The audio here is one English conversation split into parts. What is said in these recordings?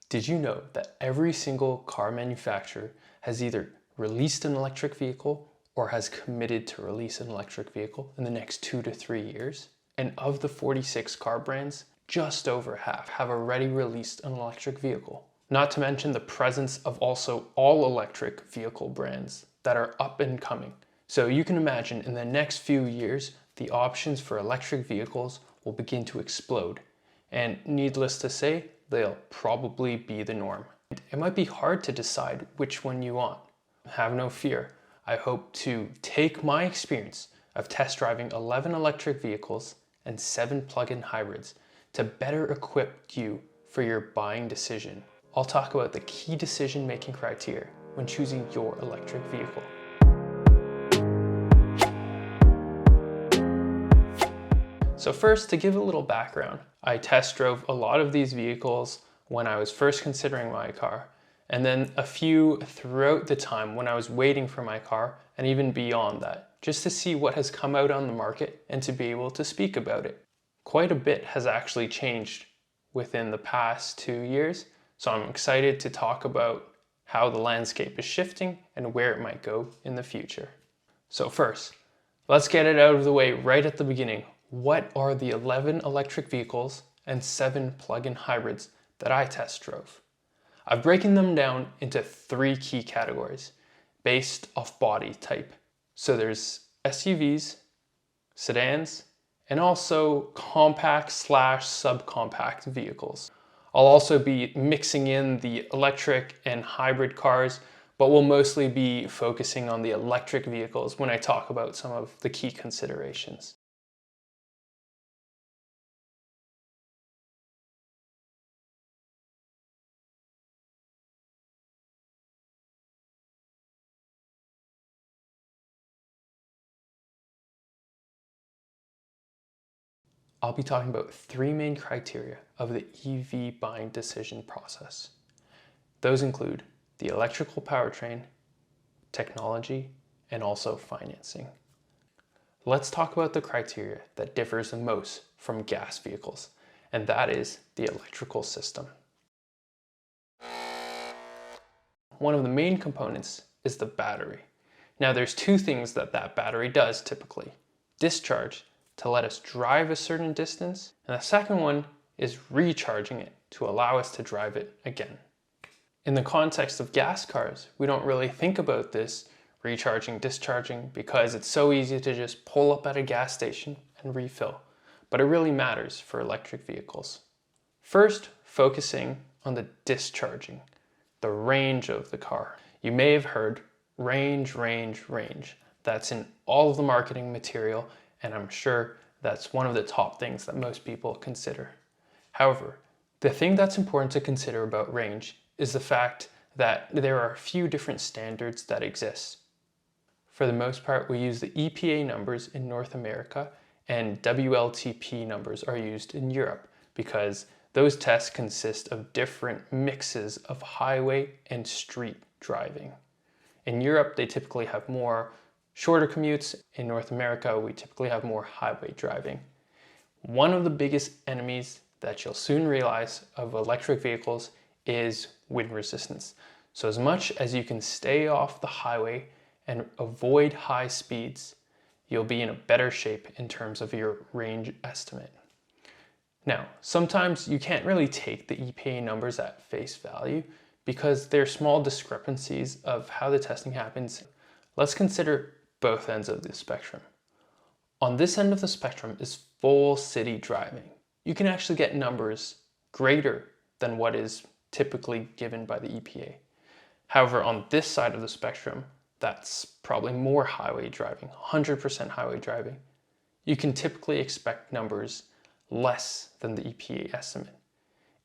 Did you know that every single car manufacturer has either released an electric vehicle or has committed to release an electric vehicle in the next 2 to 3 years? And of the 46 car brands, just over half have already released an electric vehicle. Not to mention the presence of also all electric vehicle brands that are up and coming. So you can imagine in the next few years, the options for electric vehicles will begin to explode. And needless to say, they'll probably be the norm. It might be hard to decide which one you want. Have no fear. I hope to take my experience of test driving 11 electric vehicles and 7 plug-in hybrids to better equip you for your buying decision. I'll talk about the key decision-making criteria when choosing your electric vehicle. So first, to give a little background, I test drove a lot of these vehicles when I was first considering my car, and then a few throughout the time when I was waiting for my car, and even beyond that, just to see what has come out on the market and to be able to speak about it. Quite a bit has actually changed within the past 2 years, so I'm excited to talk about how the landscape is shifting and where it might go in the future. So first, let's get it out of the way right at the beginning. What are the 11 electric vehicles and 7 plug-in hybrids that I test drove? I've broken them down into 3 key categories based off body type. So there's SUVs, sedans, and also compact / subcompact vehicles. I'll also be mixing in the electric and hybrid cars, but we'll mostly be focusing on the electric vehicles when I talk about some of the key considerations. I'll be talking about 3 main criteria of the EV buying decision process. Those include the electrical powertrain, technology, and also financing. Let's talk about the criteria that differs the most from gas vehicles, and that is the electrical system. One of the main components is the battery. Now there's 2 things that battery does typically. Discharge to let us drive a certain distance, and the second one is recharging it to allow us to drive it again. In the context of gas cars, we don't really think about this recharging, discharging, because it's so easy to just pull up at a gas station and refill, but it really matters for electric vehicles. First, focusing on the discharging, the range of the car. You may have heard range, range, range. That's in all of the marketing material, and I'm sure that's one of the top things that most people consider. However, the thing that's important to consider about range is the fact that there are a few different standards that exist. For the most part, we use the EPA numbers in North America, and WLTP numbers are used in Europe because those tests consist of different mixes of highway and street driving. In Europe, they typically have more shorter commutes. In North America, we typically have more highway driving. One of the biggest enemies that you'll soon realize of electric vehicles is wind resistance. So as much as you can stay off the highway and avoid high speeds, you'll be in a better shape in terms of your range estimate. Now, sometimes you can't really take the EPA numbers at face value because there are small discrepancies of how the testing happens. Let's consider both ends of the spectrum. On this end of the spectrum is full city driving. You can actually get numbers greater than what is typically given by the EPA. However, on this side of the spectrum, that's probably more highway driving, 100% highway driving. You can typically expect numbers less than the EPA estimate.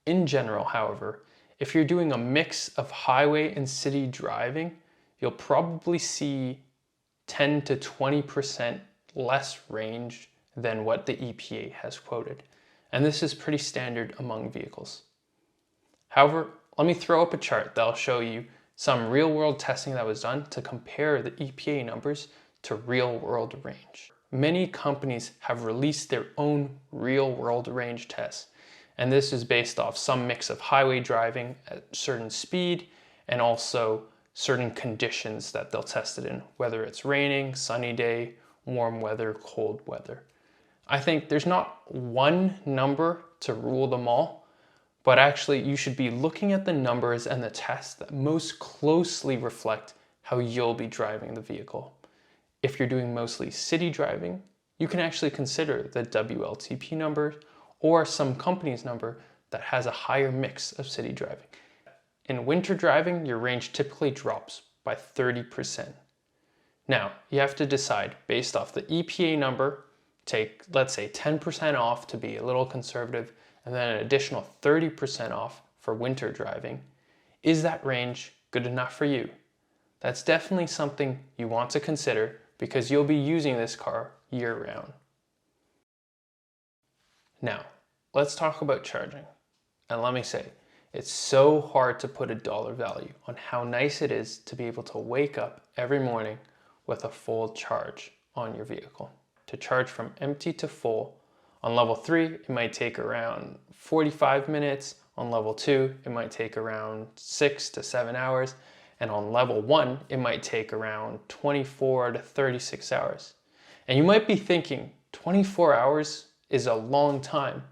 In general, however, if you're doing a mix of highway and city driving, you'll probably see 10 to 20% less range than what the EPA has quoted. And this is pretty standard among vehicles. However, let me throw up a chart that'll show you some real-world testing that was done to compare the EPA numbers to real-world range. Many companies have released their own real-world range tests, And this is based off some mix of highway driving at certain speed and also certain conditions that they'll test it in, whether it's raining, sunny day, warm weather, cold weather. I think there's not one number to rule them all, but actually you should be looking at the numbers and the tests that most closely reflect how you'll be driving the vehicle. If you're doing mostly city driving, you can actually consider the WLTP number or some company's number that has a higher mix of city driving. In winter driving, your range typically drops by 30%. Now, you have to decide based off the EPA number, take, let's say, 10% off to be a little conservative, and then an additional 30% off for winter driving. Is that range good enough for you? That's definitely something you want to consider because you'll be using this car year-round. Now, let's talk about charging. And let me say, it's so hard to put a dollar value on how nice it is to be able to wake up every morning with a full charge on your vehicle. To charge from empty to full, on level 3, it might take around 45 minutes. On level 2, it might take around 6 to 7 hours. And on level 1, it might take around 24 to 36 hours. And you might be thinking, 24 hours is a long time.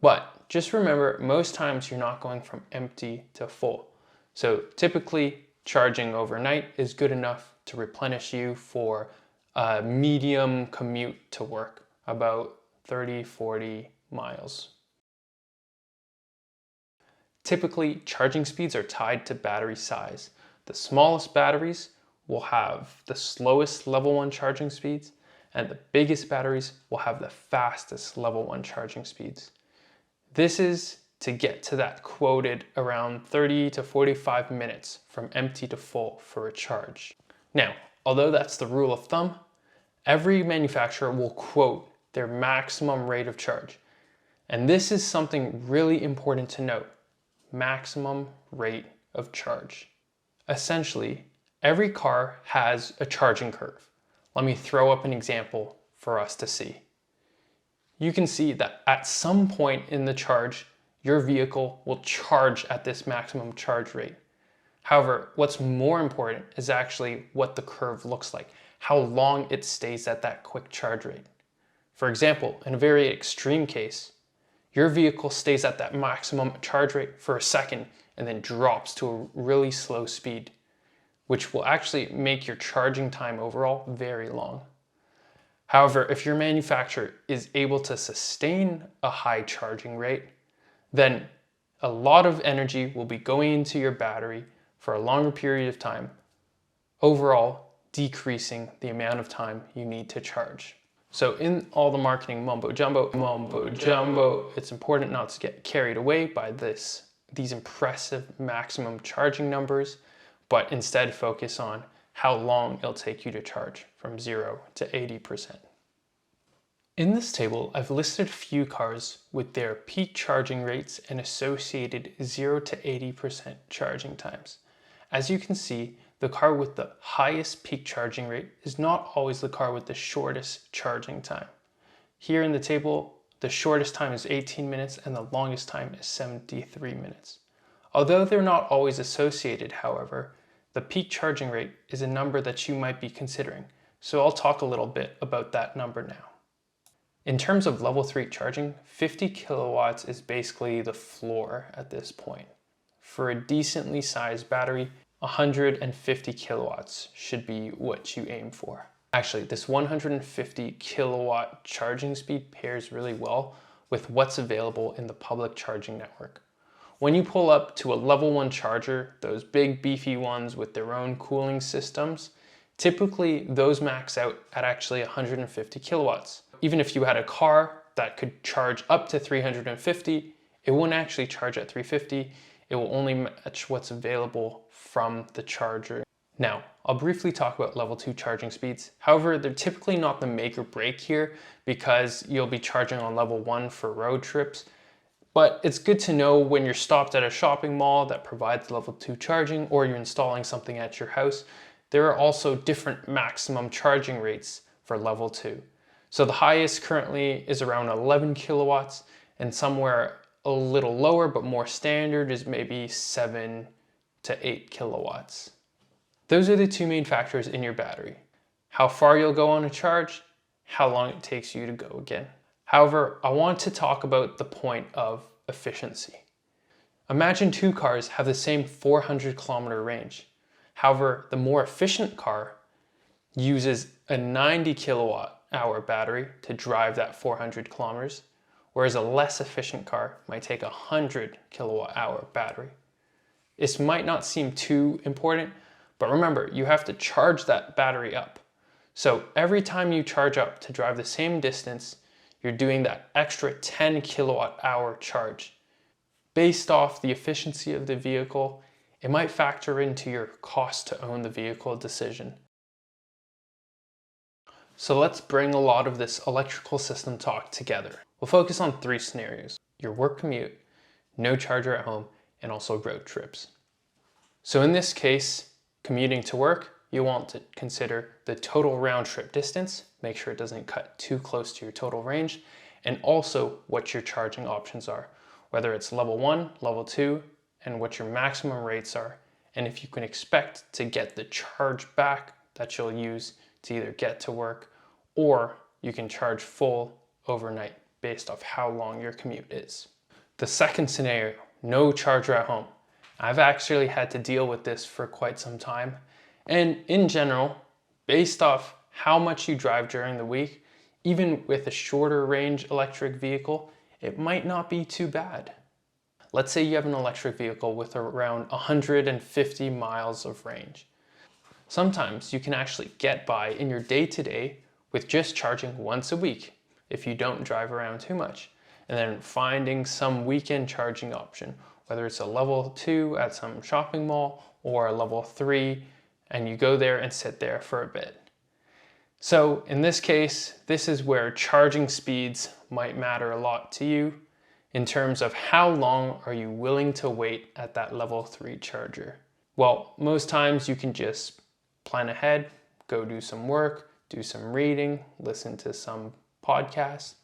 But just remember, most times you're not going from empty to full. So typically, charging overnight is good enough to replenish you for a medium commute to work, about 30-40 miles. Typically, charging speeds are tied to battery size. The smallest batteries will have the slowest level 1 charging speeds, and the biggest batteries will have the fastest level 1 charging speeds. This is to get to that quoted around 30 to 45 minutes from empty to full for a charge. Now, although that's the rule of thumb, every manufacturer will quote their maximum rate of charge. And this is something really important to note: maximum rate of charge. Essentially, every car has a charging curve. Let me throw up an example for us to see. You can see that at some point in the charge, your vehicle will charge at this maximum charge rate. However, what's more important is actually what the curve looks like, how long it stays at that quick charge rate. For example, in a very extreme case, your vehicle stays at that maximum charge rate for a second and then drops to a really slow speed, which will actually make your charging time overall very long. However, if your manufacturer is able to sustain a high charging rate, then a lot of energy will be going into your battery for a longer period of time, overall decreasing the amount of time you need to charge. So in all the marketing mumbo jumbo, it's important not to get carried away by these impressive maximum charging numbers, but instead focus on how long it'll take you to charge from 0 to 80%. In this table, I've listed a few cars with their peak charging rates and associated 0 to 80% charging times. As you can see, the car with the highest peak charging rate is not always the car with the shortest charging time. Here in the table, the shortest time is 18 minutes and the longest time is 73 minutes. Although they're not always associated, however, the peak charging rate is a number that you might be considering, so I'll talk a little bit about that number now. In terms of level 3 charging, 50 kilowatts is basically the floor at this point. For a decently sized battery, 150 kilowatts should be what you aim for. Actually, this 150 kilowatt charging speed pairs really well with what's available in the public charging network. When you pull up to a level 1 charger, those big beefy ones with their own cooling systems, typically those max out at actually 150 kilowatts. Even if you had a car that could charge up to 350, it wouldn't actually charge at 350. It will only match what's available from the charger. Now, I'll briefly talk about level 2 charging speeds. However, they're typically not the make or break here because you'll be charging on level 1 for road trips. But it's good to know when you're stopped at a shopping mall that provides level 2 charging, or you're installing something at your house. There are also different maximum charging rates for level 2. So the highest currently is around 11 kilowatts, and somewhere a little lower, but more standard is maybe 7 to 8 kilowatts. Those are the two main factors in your battery: how far you'll go on a charge, how long it takes you to go again. However, I want to talk about the point of efficiency. Imagine two cars have the same 400-kilometer range. However, the more efficient car uses a 90 kilowatt hour battery to drive that 400 kilometers, whereas a less efficient car might take a 100 kilowatt hour battery. This might not seem too important, but remember, you have to charge that battery up. So every time you charge up to drive the same distance, you're doing that extra 10 kilowatt hour charge. Based off the efficiency of the vehicle, it might factor into your cost to own the vehicle decision. So let's bring a lot of this electrical system talk together. We'll focus on three scenarios: your work commute, no charger at home, and also road trips. So in this case, commuting to work, you want to consider the total round trip distance, make sure it doesn't cut too close to your total range, and also what your charging options are, whether it's level 1, level 2, and what your maximum rates are, and if you can expect to get the charge back that you'll use to either get to work, or you can charge full overnight based off how long your commute is. The second scenario, no charger at home. I've actually had to deal with this for quite some time, and in general, based off how much you drive during the week, even with a shorter range electric vehicle, it might not be too bad. Let's say you have an electric vehicle with around 150 miles of range. Sometimes you can actually get by in your day-to-day with just charging once a week if you don't drive around too much, and then finding some weekend charging option, whether it's a level 2 at some shopping mall or a level 3, and you go there and sit there for a bit. So in this case, this is where charging speeds might matter a lot to you in terms of how long are you willing to wait at that level 3 charger. Well, most times you can just plan ahead, go do some work, do some reading, listen to some podcasts.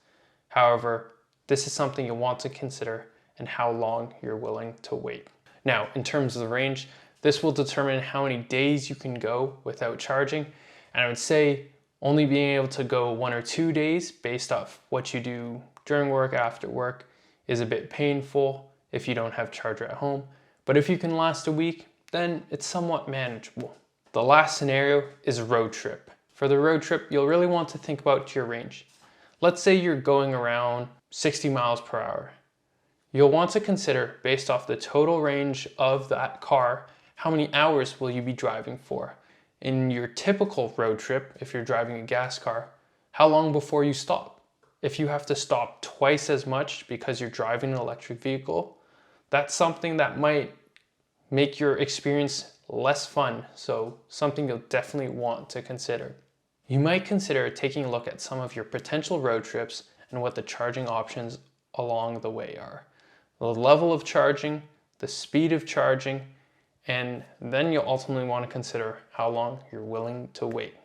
However, this is something you'll want to consider and how long you're willing to wait. Now, in terms of the range, this will determine how many days you can go without charging. And I would say only being able to go 1 or 2 days based off what you do during work, after work, is a bit painful if you don't have charger at home. But if you can last a week, then it's somewhat manageable. The last scenario is a road trip. For the road trip, you'll really want to think about your range. Let's say you're going around 60 miles per hour. You'll want to consider, based off the total range of that car, how many hours will you be driving for? In your typical road trip, if you're driving a gas car, how long before you stop? If you have to stop twice as much because you're driving an electric vehicle, that's something that might make your experience less fun, so something you'll definitely want to consider. You might consider taking a look at some of your potential road trips and what the charging options along the way are. The level of charging, the speed of charging, and then you'll ultimately want to consider how long you're willing to wait.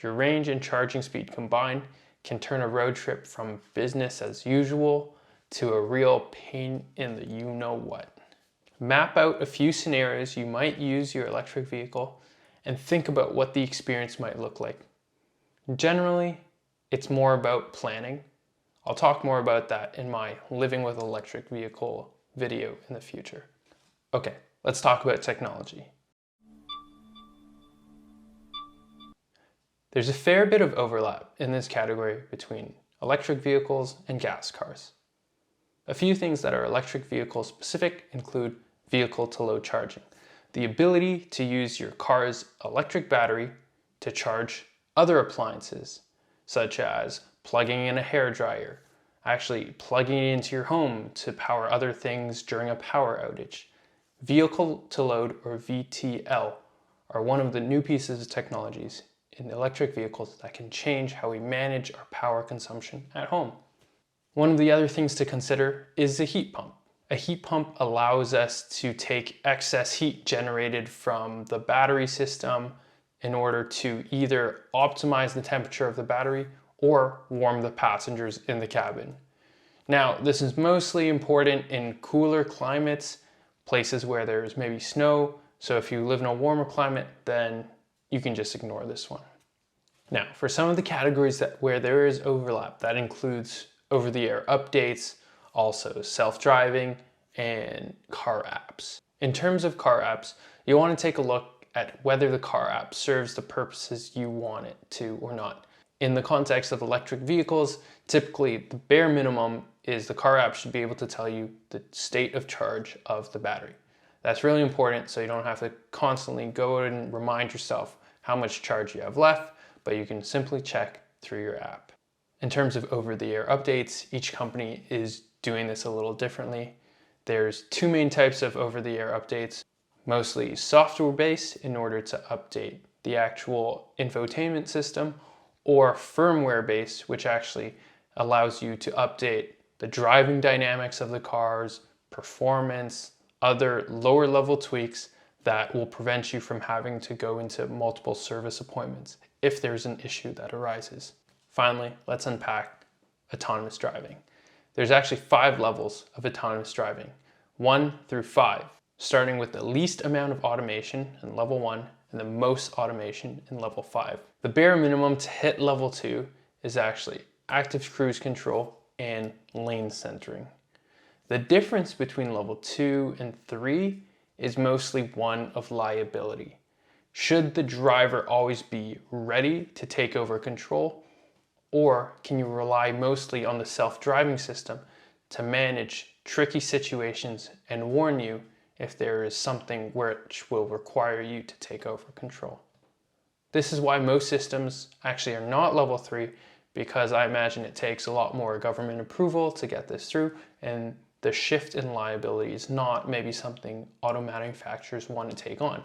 Your range and charging speed combined can turn a road trip from business as usual to a real pain in the you-know-what. Map out a few scenarios you might use your electric vehicle and think about what the experience might look like. Generally, it's more about planning. I'll talk more about that in my Living with an Electric Vehicle video in the future. Okay, let's talk about technology. There's a fair bit of overlap in this category between electric vehicles and gas cars. A few things that are electric vehicle specific include vehicle-to-load charging, the ability to use your car's electric battery to charge other appliances, such as plugging in a hairdryer, actually plugging it into your home to power other things during a power outage. Vehicle-to-load, or VTL, are one of the new pieces of technologies in electric vehicles that can change how we manage our power consumption at home. One of the other things to consider is a heat pump. A heat pump allows us to take excess heat generated from the battery system in order to either optimize the temperature of the battery or warm the passengers in the cabin. Now, this is mostly important in cooler climates, places where there's maybe snow. So if you live in a warmer climate, then you can just ignore this one. Now, for some of the categories where there is overlap, that includes over-the-air updates, also self-driving, and car apps. In terms of car apps, you want to take a look at whether the car app serves the purposes you want it to or not. In the context of electric vehicles, typically the bare minimum is the car app should be able to tell you the state of charge of the battery. That's really important, so you don't have to constantly go and remind yourself how much charge you have left, but you can simply check through your app. In terms of over-the-air updates, each company is doing this a little differently. There's two main types of over-the-air updates, mostly software-based in order to update the actual infotainment system, or firmware-based, which actually allows you to update the driving dynamics of the cars, performance, other lower level tweaks that will prevent you from having to go into multiple service appointments if there's an issue that arises. Finally, let's unpack autonomous driving. There's actually 5 levels of autonomous driving, 1 through 5, starting with the least amount of automation in level 1 and the most automation in level 5. The bare minimum to hit level 2 is actually active cruise control and lane centering. The difference between level 2 and 3 is mostly one of liability. Should the driver always be ready to take over control, or can you rely mostly on the self-driving system to manage tricky situations and warn you if there is something which will require you to take over control? This is why most systems actually are not level 3, because I imagine it takes a lot more government approval to get this through, and the shift in liability is not maybe something auto manufacturers want to take on.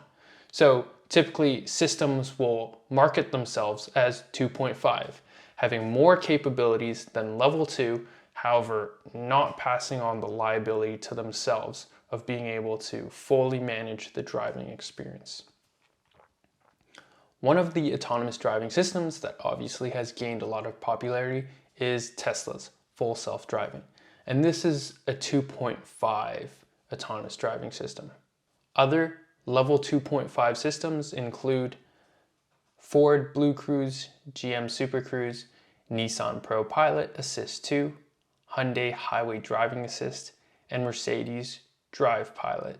So typically systems will market themselves as 2.5, having more capabilities than level 2, however, not passing on the liability to themselves of being able to fully manage the driving experience. One of the autonomous driving systems that obviously has gained a lot of popularity is Tesla's full self-driving. And this is a 2.5 autonomous driving system. Other level 2.5 systems include Ford BlueCruise, GM Super Cruise, Nissan ProPilot Assist 2, Hyundai Highway Driving Assist, and Mercedes Drive Pilot.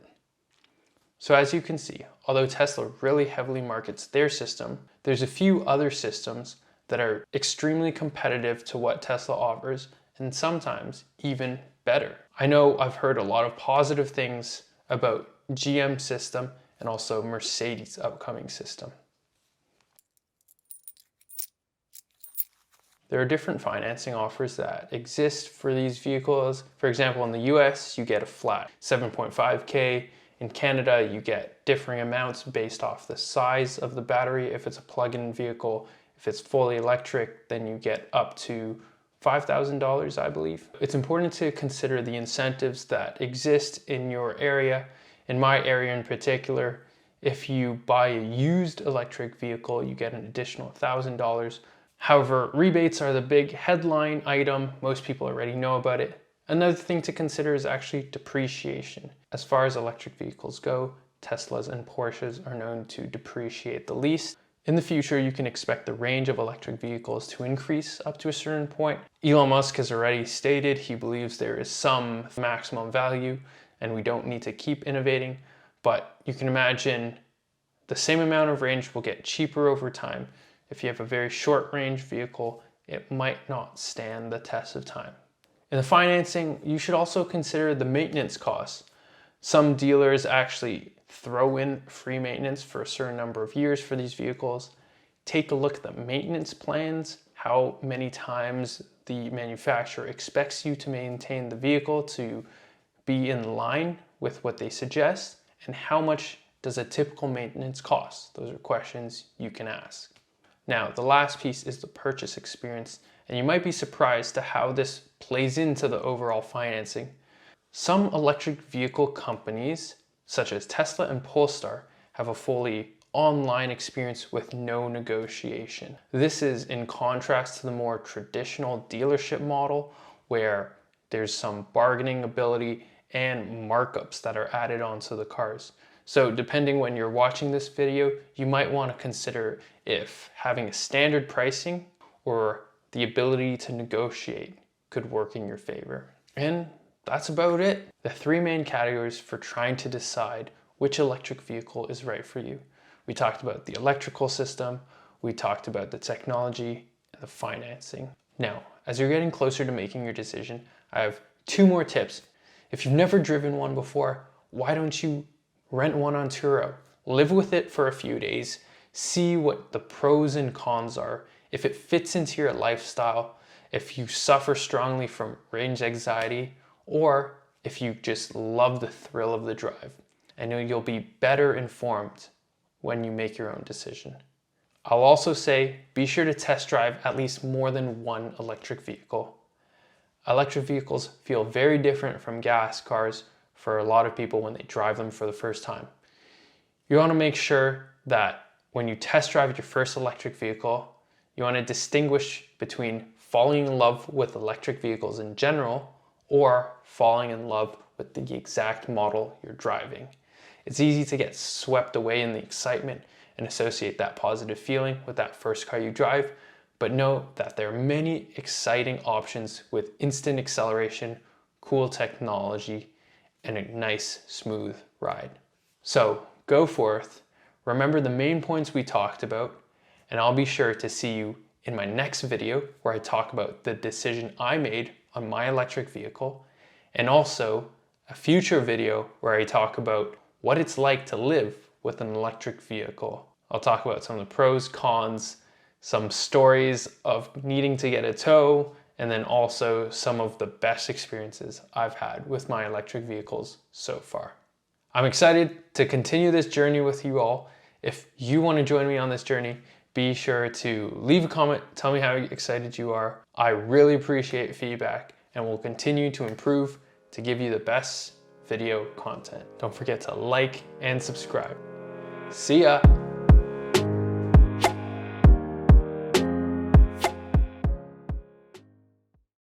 So as you can see, although Tesla really heavily markets their system, there's a few other systems that are extremely competitive to what Tesla offers, and sometimes even better. I know I've heard a lot of positive things about GM system and also Mercedes upcoming system. There are different financing offers that exist for these vehicles. For example, in the US, you get a flat 7.5K. In Canada, you get differing amounts based off the size of the battery. If it's a plug-in vehicle, if it's fully electric, then you get up to $5,000, I believe. It's important to consider the incentives that exist in your area. In my area in particular, if you buy a used electric vehicle, you get an additional $1,000. However, rebates are the big headline item. Most people already know about it. Another thing to consider is actually depreciation. As far as electric vehicles go, Teslas and Porsches are known to depreciate the least. In the future, you can expect the range of electric vehicles to increase up to a certain point. Elon Musk has already stated he believes there is some maximum value and we don't need to keep innovating, but you can imagine the same amount of range will get cheaper over time. If you have a very short range vehicle, it might not stand the test of time. In the financing, you should also consider the maintenance costs. Some dealers actually throw in free maintenance for a certain number of years for these vehicles. Take a look at the maintenance plans, how many times the manufacturer expects you to maintain the vehicle to be in line with what they suggest, and how much does a typical maintenance cost? Those are questions you can ask. Now, the last piece is the purchase experience, and you might be surprised to how this plays into the overall financing. Some electric vehicle companies, such as Tesla and Polestar, have a fully online experience with no negotiation. This is in contrast to the more traditional dealership model where there's some bargaining ability and markups that are added onto the cars. So depending when you're watching this video, you might want to consider if having a standard pricing or the ability to negotiate could work in your favor. And that's about it. The three main categories for trying to decide which electric vehicle is right for you. We talked about the electrical system, we talked about the technology, and the financing. Now, as you're getting closer to making your decision, I have two more tips. If you've never driven one before, why don't you rent one on Turo? Live with it for a few days, see what the pros and cons are, if it fits into your lifestyle, if you suffer strongly from range anxiety, or if you just love the thrill of the drive. I know you'll be better informed when you make your own decision. I'll also say, be sure to test drive at least more than one electric vehicle. Electric vehicles feel very different from gas cars for a lot of people when they drive them for the first time. You want to make sure that when you test drive your first electric vehicle, you want to distinguish between falling in love with electric vehicles in general or falling in love with the exact model you're driving. It's easy to get swept away in the excitement and associate that positive feeling with that first car you drive, but know that there are many exciting options with instant acceleration, cool technology, and a nice, smooth ride. So go forth, remember the main points we talked about, and I'll be sure to see you in my next video where I talk about the decision I made on my electric vehicle, and also a future video where I talk about what it's like to live with an electric vehicle. I'll talk about some of the pros, cons, some stories of needing to get a tow, and then also some of the best experiences I've had with my electric vehicles so far. I'm excited to continue this journey with you all. If you want to join me on this journey, be sure to leave a comment, tell me how excited you are. I really appreciate feedback and will continue to improve to give you the best video content. Don't forget to like and subscribe. See ya!